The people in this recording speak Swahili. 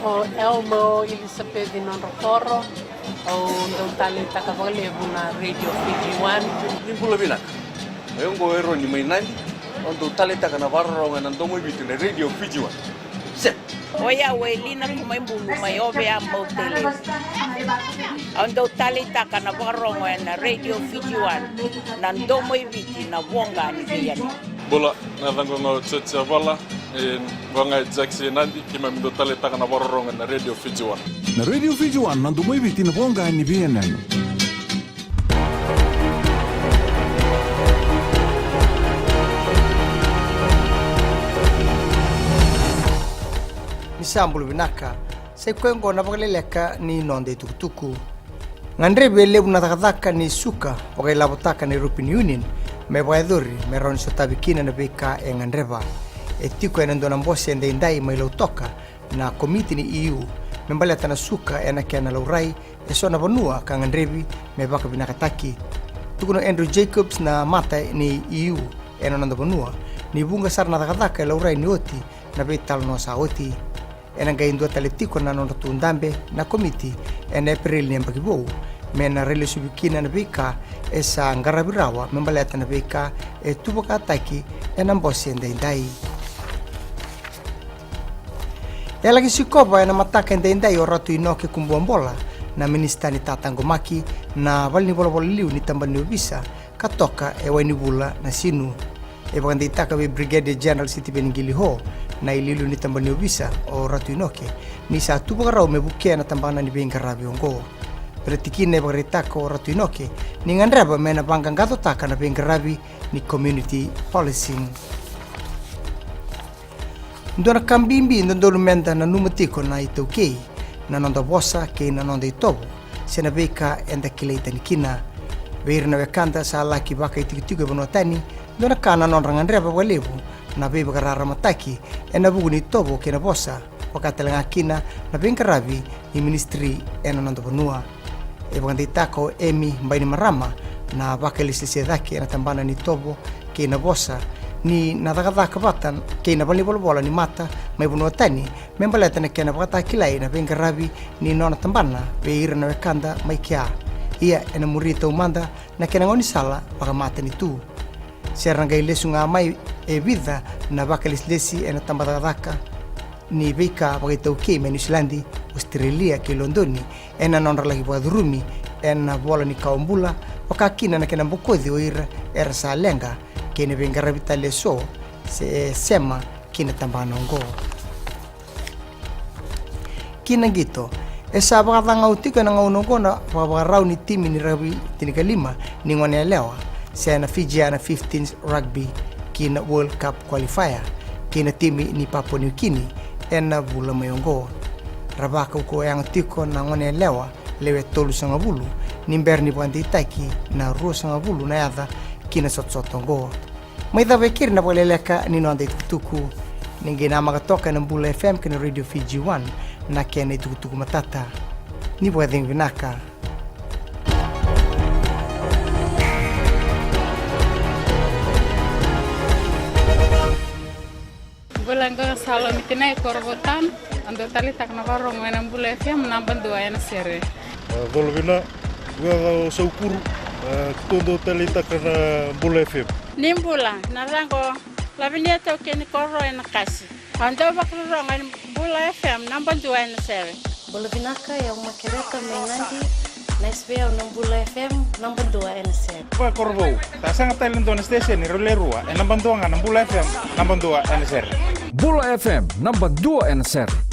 O Elmo Elizabeth Nonroforo o ndong talenta kavalevu na Radio Fiji One. Nimbula binak. Ayongo ero ni mainandi ondo talenta kana varro na ndomo bitu na Radio Fiji One. Set. Oya welina kumaimbulu mayobe ya motele. Ondo talenta kana varro na Radio Fiji One na ndomo bitu na wonga ni biyani. Bola na dango tsetsa bala en wanga Jackson nandi kima mindo talenta kana varro na Radio Fiji One. Na Radio Fiji One na ndomo bitu na wonga ni biyani. Misambulu binaka sai kwengo na bagaleleka ni nonde tukutuku ngandrebe lebu na takataka ni suka bagalabotaka ni European Union me baidori me ron sotabikina na beka e ngandreba etiko ena ndona mbose ende indai mailo toka na komiti ni EU membaleta na suka ena kena laurai esona bonua ka ngandrebi me baka binaka taki tukuno Andrew Jacobs na mata ni EU ena nando bonua ni bunga sar na takataka laurai ni oti na betal no sa oti ena gaindua taletiko na nono tundambe na komiti ena April ni ambagibou mena rele subikina na bika esa ngarabirawa membaleta na bika e tuboka ataki ena mbosi endai ela kisikoba ena mataka endai oratu inoke kumbuambola na ministani tatangomaki na valni bolobolo liu ni tambani obisa katoka e waini bula na sinu e baganditaka be Brigadier General City Beningili ho na ililu ni tambani obisa o ratu inoke ni sa tubagarau mebukia na tambana ni bengarabi ongo pretikine bagritako ratu inoke ni ngandraba mena bangangato taka na bengarabi ni community policing ndona kambimbi ndondolu menda na numatiko na itokei na nonda bosa ke na nonda itobo sena beka enda kileita nikina beirna bekanda sa laki baka itikitigo bonotani ndona kana non rangandraba walebu na beba garara mataki ena buguni tobo kena bosa wakatelanga kina na bengarabi ni ministry ena nando bonua e baganditako emi mbaini marama na bakelisisi daki na tambana ni tobo kena bosa ni nadagada batan kena bali bolbola ni mata mai bonua tani membaleta na kena bata kilai na bengarabi ni nona tambana beira na kanda mai kia ia ena murita umanda na kena ngoni sala baka mata ni tu serrangai lesunga mai e vida na bakalis lesi ena tambadaka ni beka bagitau ke New Zealand Australia ke Londoni ena non lagi badurumi ena bola ni kaumbula wakakina na kena bokodi oira era salenga ke ne bengara vitale so se sema kina tambana ngo kina gito esa bagatanga utika na ngaunongo na bagarau ni timi ni rabi tinikalima ni ngone lewa sena Fijiana 15th rugby kina World Cup qualifier kina timi ni Papua New Guinea ena bula mayongo rabaka uko yang tiko na ngone lewa lewe tolu sanga bulu nimber ni bandi taki na ro sanga bulu na yada kina sotsotongo maida bekir na boleleka ni no ande tuku ningina magatoka na Bula FM kina Radio Fiji One na kene tuku matata ni bwading vinaka Bulanga salo mitinai korbotan ando tali tak na varong na Bula FM na bandua ena sere volvina wa saukuru tondo tali tak na Bula FM nimbula na rango lavinia to ken korro ena kasi ando bakrong na Bula FM na bandua ena sere Bulavinaka ya makereta menandi na SBA na Bula FM na bandua ena sere pa korbo ta sanga talento na station ni rolerua na bandua na Bula FM na bandua ena sere Bula FM number 2 NSR